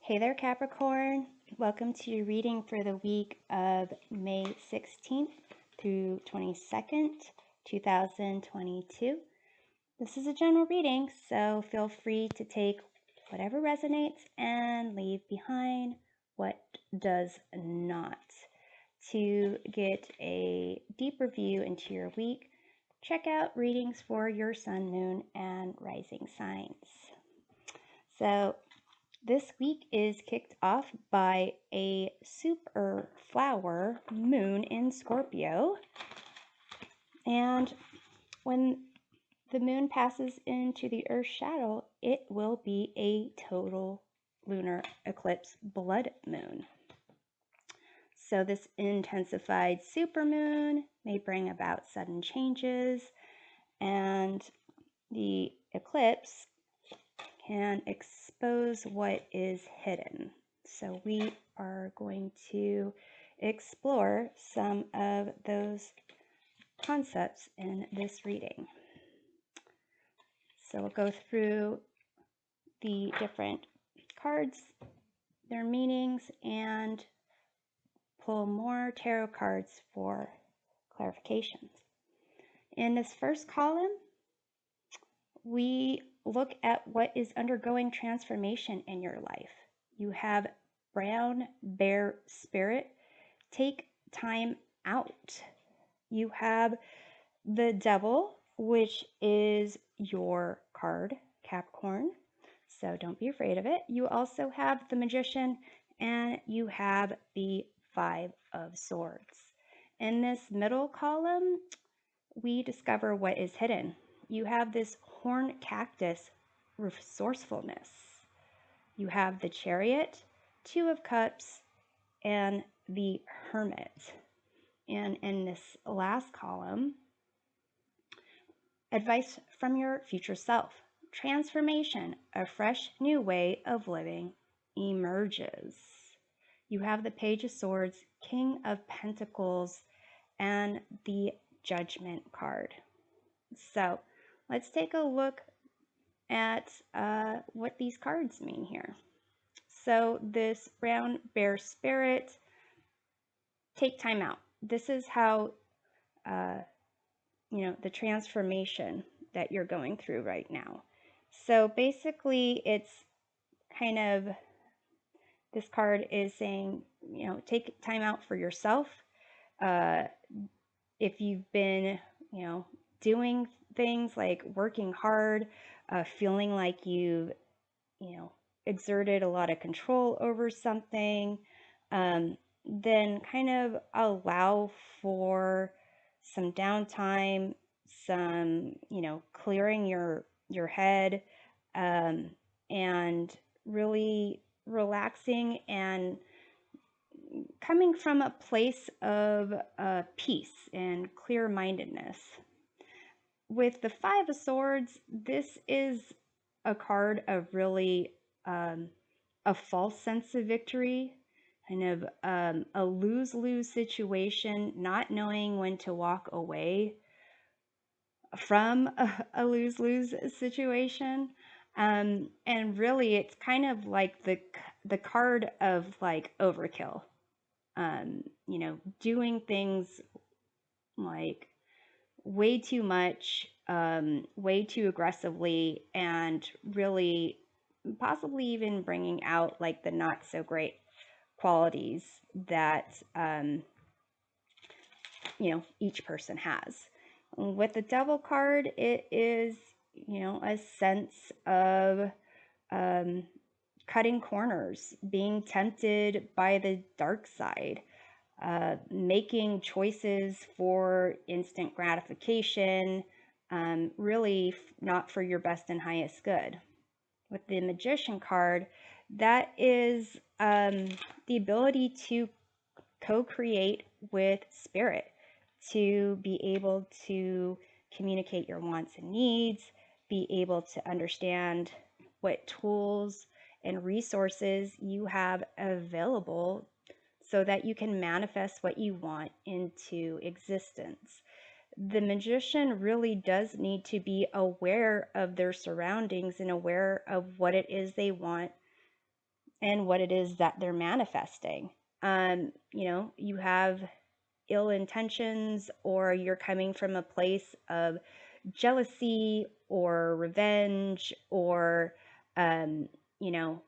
Hey there, Capricorn. Welcome to your reading for the week of May 16th through 22nd, 2022. This is a general reading, so feel free to take whatever resonates and leave behind what does not. To get a deeper view into your week, check out readings for your sun, moon, and rising signs. So this week is kicked off by a super flower moon in Scorpio. And when the moon passes into the Earth's shadow, it will be a total lunar eclipse blood moon. So this intensified supermoon may bring about sudden changes, and the eclipse can expose what is hidden. So we are going to explore some of those concepts in this reading. So we'll go through the different cards, their meanings, and pull more tarot cards for clarifications. In this first column, we look at what is undergoing transformation in your life. You have brown bear spirit. Take time out. You have the devil, which is your card, Capricorn. So don't be afraid of it. You also have the magician and you have the 5 of swords. In this middle column, we discover what is hidden. You have this horn cactus resourcefulness. You have the chariot, 2 of cups, and the hermit. And in this last column, advice from your future self. Transformation, a fresh new way of living emerges. You have the Page of Swords, King of Pentacles, and the Judgment card. So let's take a look at what these cards mean here. So this brown bear spirit, take time out. This is how, the transformation that you're going through right now. So basically it's kind of, this card is saying, take time out for yourself. If you've been, doing things like working hard, feeling like you've, exerted a lot of control over something, then kind of allow for some downtime, some, clearing your head, and really relaxing and coming from a place of peace and clear-mindedness. With the 5 of Swords, this is a card of really a false sense of victory, kind of a lose-lose situation, not knowing when to walk away from a lose-lose situation. And really, it's kind of like the card of like overkill. Doing things like way too much, way too aggressively, and really possibly even bringing out like the not so great qualities that each person has. With the Devil card, it is a sense of cutting corners, being tempted by the dark side, making choices for instant gratification, really not for your best and highest good. With the Magician card, that is the ability to co-create with spirit, to be able to communicate your wants and needs, be able to understand what tools and resources you have available so that you can manifest what you want into existence. The magician really does need to be aware of their surroundings and aware of what it is they want and what it is that they're manifesting. You know, you have ill intentions, or you're coming from a place of jealousy or revenge, or, you know,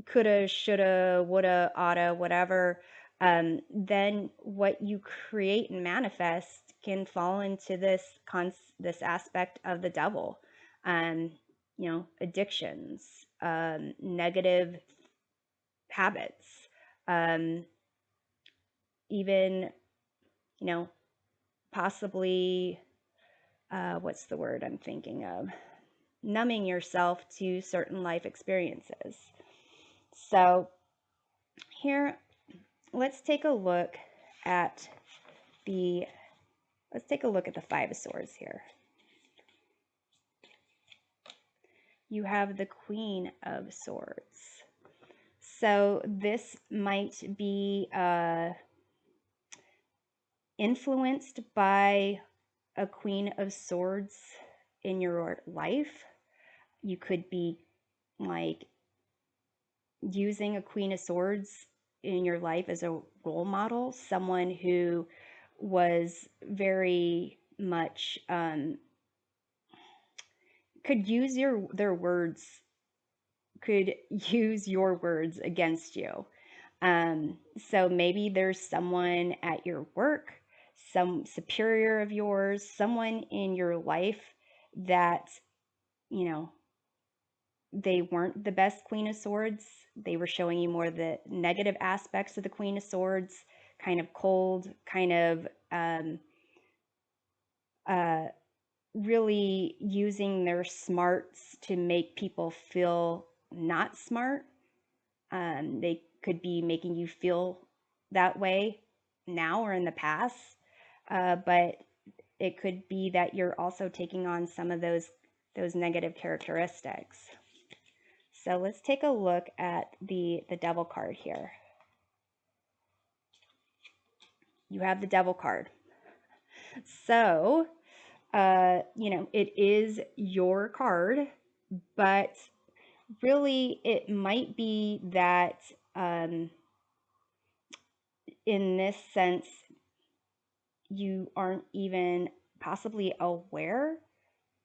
coulda, shoulda, woulda, oughta, whatever, then what you create and manifest can fall into this aspect of the devil. Um, you know, addictions, negative habits, um, even, you know, possibly, what's the word I'm thinking of? Numbing yourself to certain life experiences. So here, let's take a look at the Five of Swords here. You have the Queen of Swords. So this might be influenced by a Queen of Swords in your life. You could be like using a Queen of Swords in your life as a role model, someone who was very much could use your words against you. So maybe there's someone at your work, some superior of yours, someone in your life that, you know, they weren't the best Queen of Swords. They were showing you more the negative aspects of the Queen of Swords, kind of cold, kind of really using their smarts to make people feel not smart. They could be making you feel that way now or in the past, but it could be that you're also taking on some of those negative characteristics. So let's take a look at the Devil card here. You have the Devil card. So, you know, it is your card, but really it might be that in this sense, you aren't even possibly aware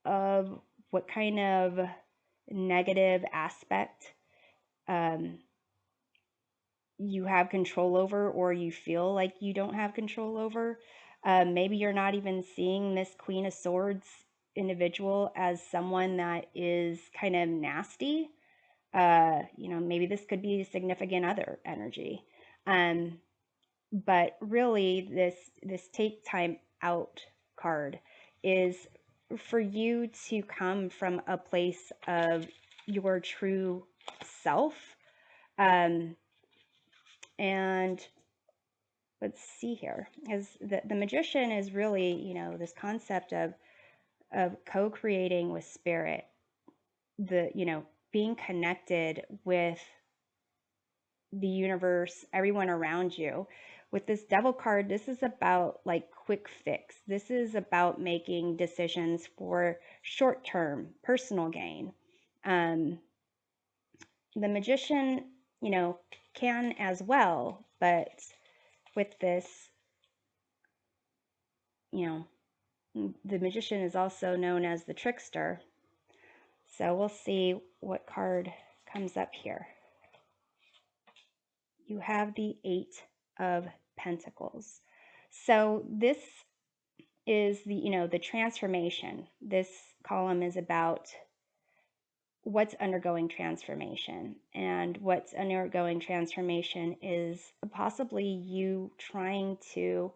of what kind of negative aspect you have control over, or you feel like you don't have control over. Maybe you're not even seeing this Queen of Swords individual as someone that is kind of nasty. You know, maybe this could be a significant other energy. But really, this take time out card is for you to come from a place of your true self. And let's see here, because the Magician is really, you know, this concept of co-creating with spirit, you know, being connected with the universe, everyone around you. With this Devil card, this is about like quick fix. This is about making decisions for short-term personal gain. The Magician, you know, can as well, but with this, you know, the Magician is also known as the Trickster. So we'll see what card comes up here. You have the Eight of Pentacles. So this is the, you know, the transformation. This column is about what's undergoing transformation. And what's undergoing transformation is possibly you trying to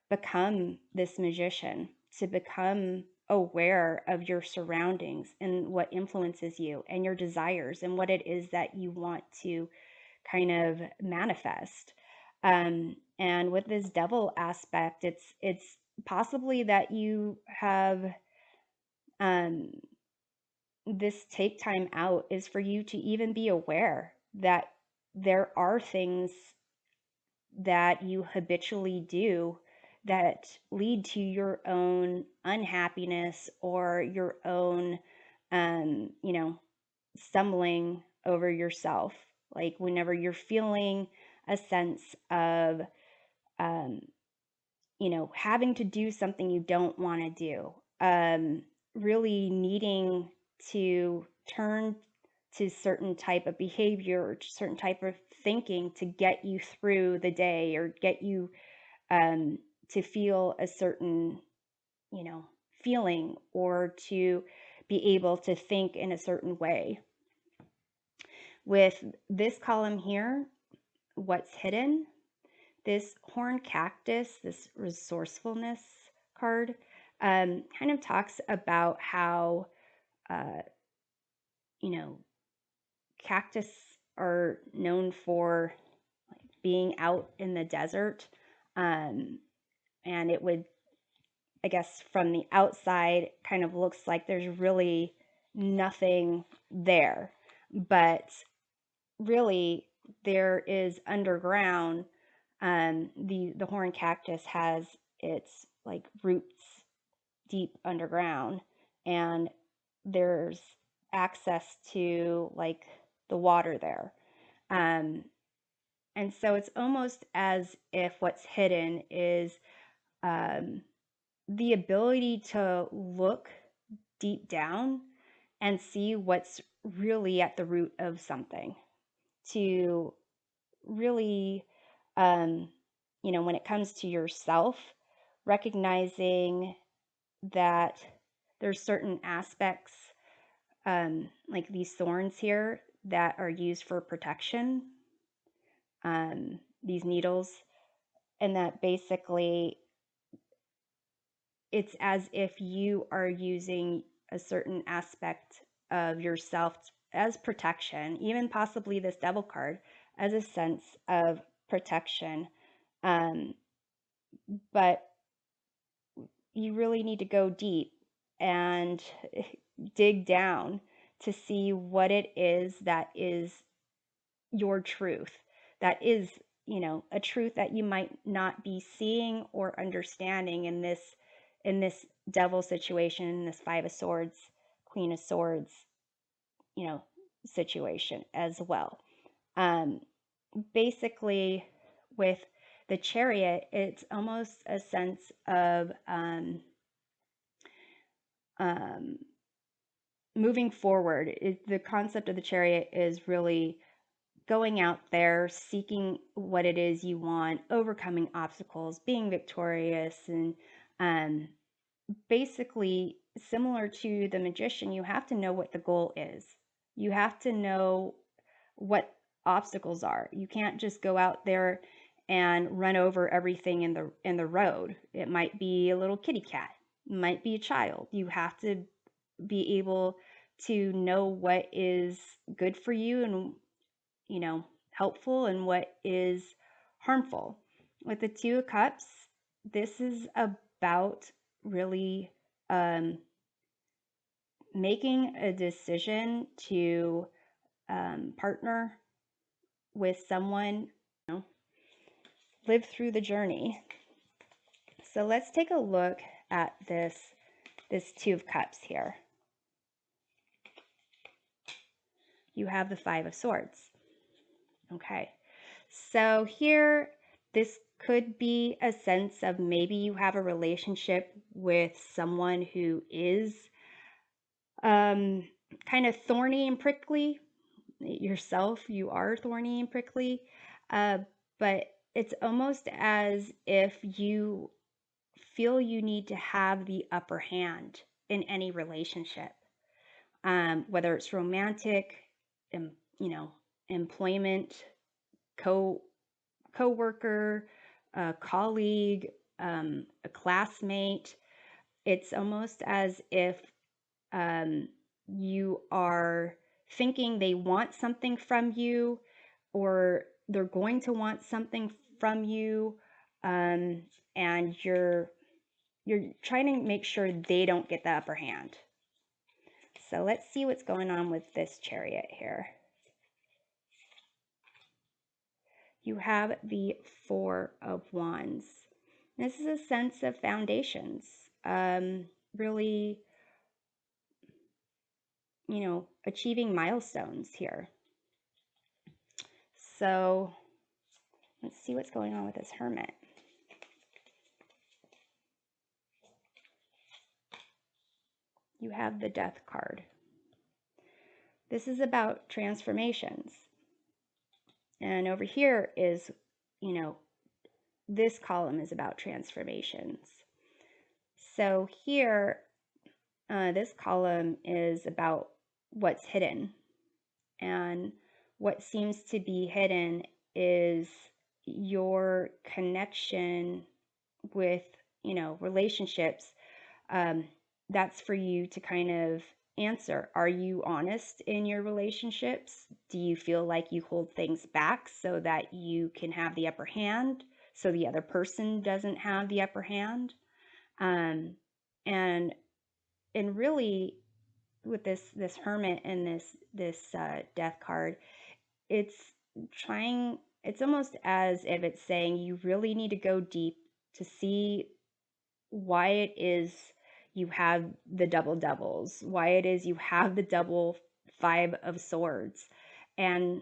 become this magician, to become aware of your surroundings and what influences you and your desires and what it is that you want to kind of manifest. And with this Devil aspect, it's possibly that you have this take time out is for you to even be aware that there are things that you habitually do that lead to your own unhappiness or your own, you know, stumbling over yourself. Like whenever you're feeling a sense of, having to do something you don't want to do, really needing to turn to certain type of behavior or certain type of thinking to get you through the day or get you to feel a certain, feeling or to be able to think in a certain way. With this column here, what's hidden, this horn cactus, this resourcefulness card, kind of talks about how, uh, cactus are known for being out in the desert. And it would, I guess, from the outside, kind of looks like there's really nothing there. But really, there is underground. The horn cactus has its like roots deep underground, and there's access to like the water there. And so it's almost as if what's hidden is the ability to look deep down and see what's really at the root of something, to really, when it comes to yourself, recognizing that there's certain aspects, like these thorns here, that are used for protection, these needles, and that basically it's as if you are using a certain aspect of yourself as protection, even possibly this devil card as a sense of protection. But you really need to go deep and dig down to see what it is that is your truth, that is, a truth that you might not be seeing or understanding in this devil situation, in this Five of Swords, Queen of Swords, situation as well. Basically, with the Chariot, it's almost a sense of moving forward. The concept of the Chariot is really going out there, seeking what it is you want, overcoming obstacles, being victorious, and basically similar to the Magician, you have to know what the goal is. You have to know what obstacles are. You can't just go out there and run over everything in the road. It might be a little kitty cat, it might be a child. You have to be able to know what is good for you and helpful and what is harmful. With the Two of Cups, this is about really making a decision to partner with someone, live through the journey. So let's take a look at this Two of Cups here. You have the Five of Swords. Okay, so here, this could be a sense of maybe you have a relationship with someone who is kind of thorny and prickly. Yourself, you are thorny and prickly, but it's almost as if you feel you need to have the upper hand in any relationship, whether it's romantic, employment, co-worker, a colleague, a classmate. It's almost as if you are thinking they want something from you, or they're going to want something from you, and you're trying to make sure they don't get the upper hand. So let's see what's going on with this Chariot here. You have the Four of Wands. This is a sense of foundations, really, achieving milestones here. So let's see what's going on with this Hermit. You have the Death card. This is about transformations. And over here is, this column is about transformations. So here, this column is about what's hidden. And what seems to be hidden is your connection with, relationships. That's for you to kind of answer. Are you honest in your relationships? Do you feel like you hold things back so that you can have the upper hand, so the other person doesn't have the upper hand? And really, with this Hermit and this Death card, it's almost as if it's saying you really need to go deep to see why it is you have the double devils, why it is you have the double Five of Swords, and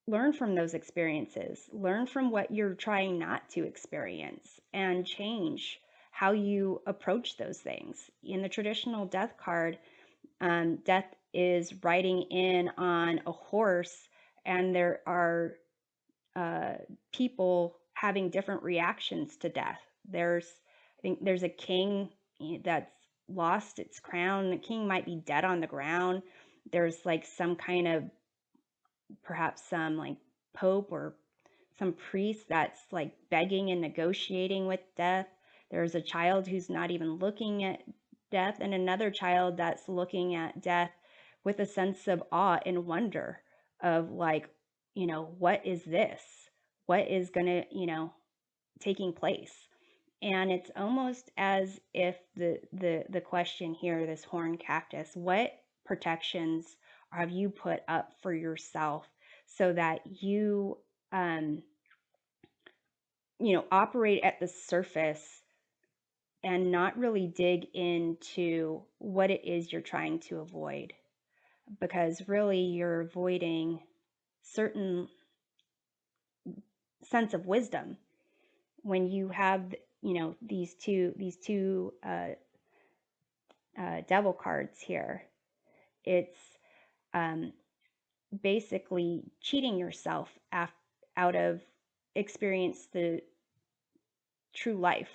learn from those experiences, learn from what you're trying not to experience, and change how you approach those things. In the traditional Death card, Death is riding in on a horse, and there are people having different reactions to death. I think there's a king that's lost its crown. The king might be dead on the ground. There's like some kind of, perhaps some like pope or some priest that's like begging and negotiating with death. There's a child who's not even looking at death, and another child that's looking at death with a sense of awe and wonder of like, what is this? What is gonna, taking place? And it's almost as if the question here, this horn cactus, what protections have you put up for yourself so that you operate at the surface and not really dig into what it is you're trying to avoid? Because really you're avoiding certain sense of wisdom when you have, these two devil cards here. It's basically cheating yourself out of experience the true life.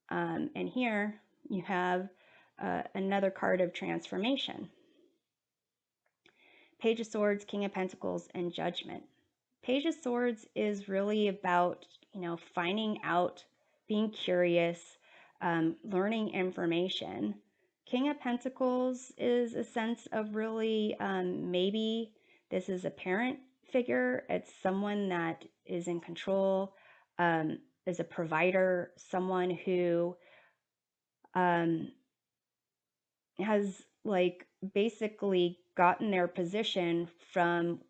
And here you have another card of transformation. Page of Swords, King of Pentacles, and Judgment. Page of Swords is really about, finding out, being curious, learning information. King of Pentacles is a sense of really, maybe this is a parent figure. It's someone that is in control, is a provider, someone who has like basically gotten their position from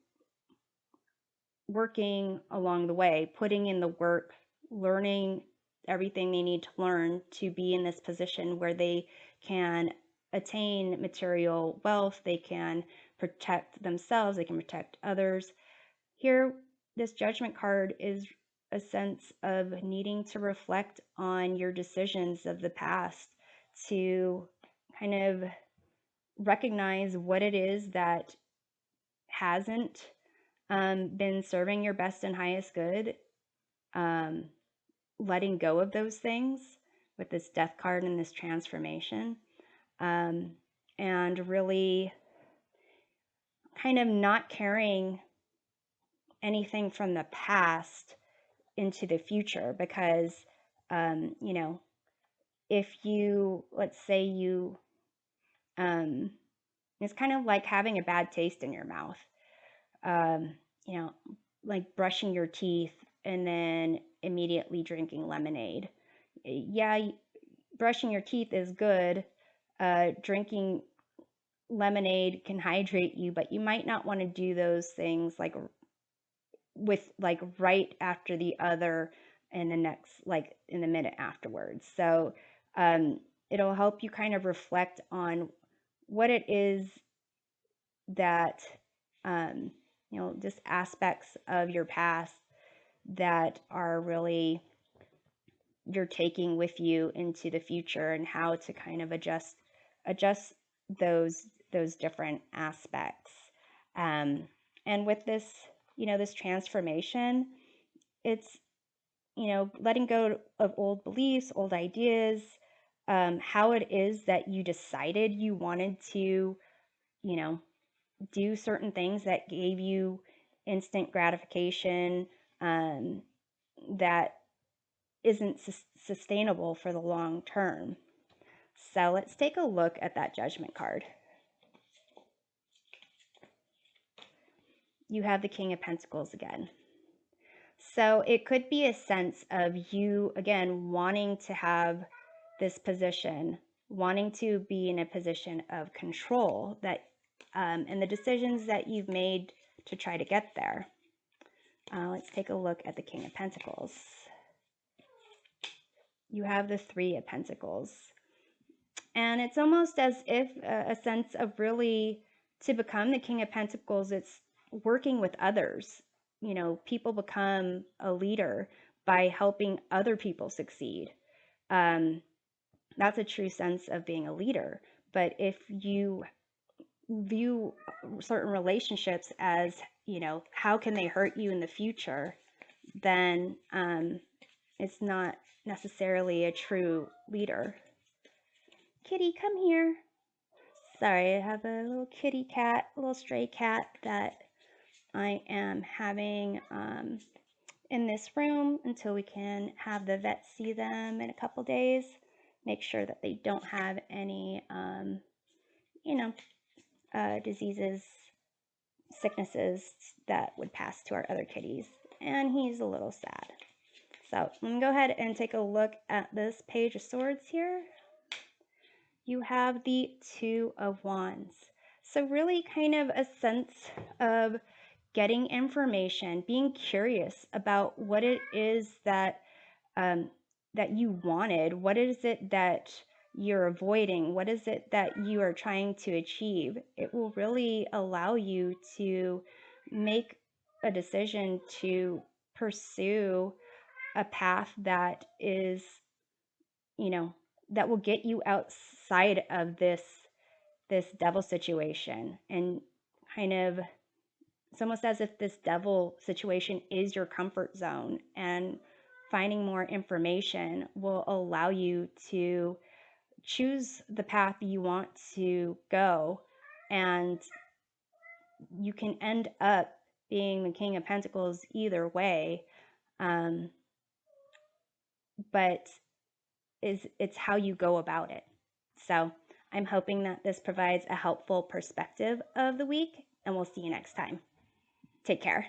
working along the way, putting in the work, learning everything they need to learn to be in this position where they can attain material wealth, they can protect themselves, they can protect others. Here, this Judgment card is a sense of needing to reflect on your decisions of the past, to kind of recognize what it is that hasn't been serving your best and highest good, letting go of those things with this Death card and this transformation, and really kind of not carrying anything from the past into the future. Because if you, let's say you, it's kind of like having a bad taste in your mouth, like brushing your teeth and then immediately drinking lemonade. Yeah, brushing your teeth is good. Drinking lemonade can hydrate you, but you might not want to do those things like right after the other in the next, like in the minute afterwards. So it'll help you kind of reflect on what it is that you know, just aspects of your past that are really you're taking with you into the future, and how to kind of adjust those different aspects. And with this, you know, this transformation, it's, you know, letting go of old beliefs, old ideas, how it is that you decided you wanted to, you know, do certain things that gave you instant gratification, that isn't sustainable for the long term. So let's take a look at that Judgment card. You have the King of Pentacles again. So it could be a sense of you, again, wanting to have this position, wanting to be in a position of control, that and the decisions that you've made to try to get there. Let's take a look at the King of Pentacles. You have the Three of Pentacles. And it's almost as if a sense of really, to become the King of Pentacles, it's working with others. You know, people become a leader by helping other people succeed. That's a true sense of being a leader. But if you view certain relationships as, you know, how can they hurt you in the future, then it's not necessarily a true leader. Kitty, come here. Sorry, I have a little kitty cat, a little stray cat that I am having in this room until we can have the vet see them in a couple days. Make sure that they don't have any, you know, diseases, sicknesses that would pass to our other kitties. And he's a little sad. So I'm going to go ahead and take a look at this Page of Swords here. You have the Two of Wands. So really kind of a sense of getting information, being curious about what it is that that you wanted. What is it that you're avoiding? What is it that you are trying to achieve? It will really allow you to make a decision to pursue a path that is, you know, that will get you outside of this devil situation. And kind of, it's almost as if this devil situation is your comfort zone, and finding more information will allow you to choose the path you want to go, and you can end up being the King of Pentacles either way. But it's how you go about it. So I'm hoping that this provides a helpful perspective of the week, and we'll see you next time. Take care.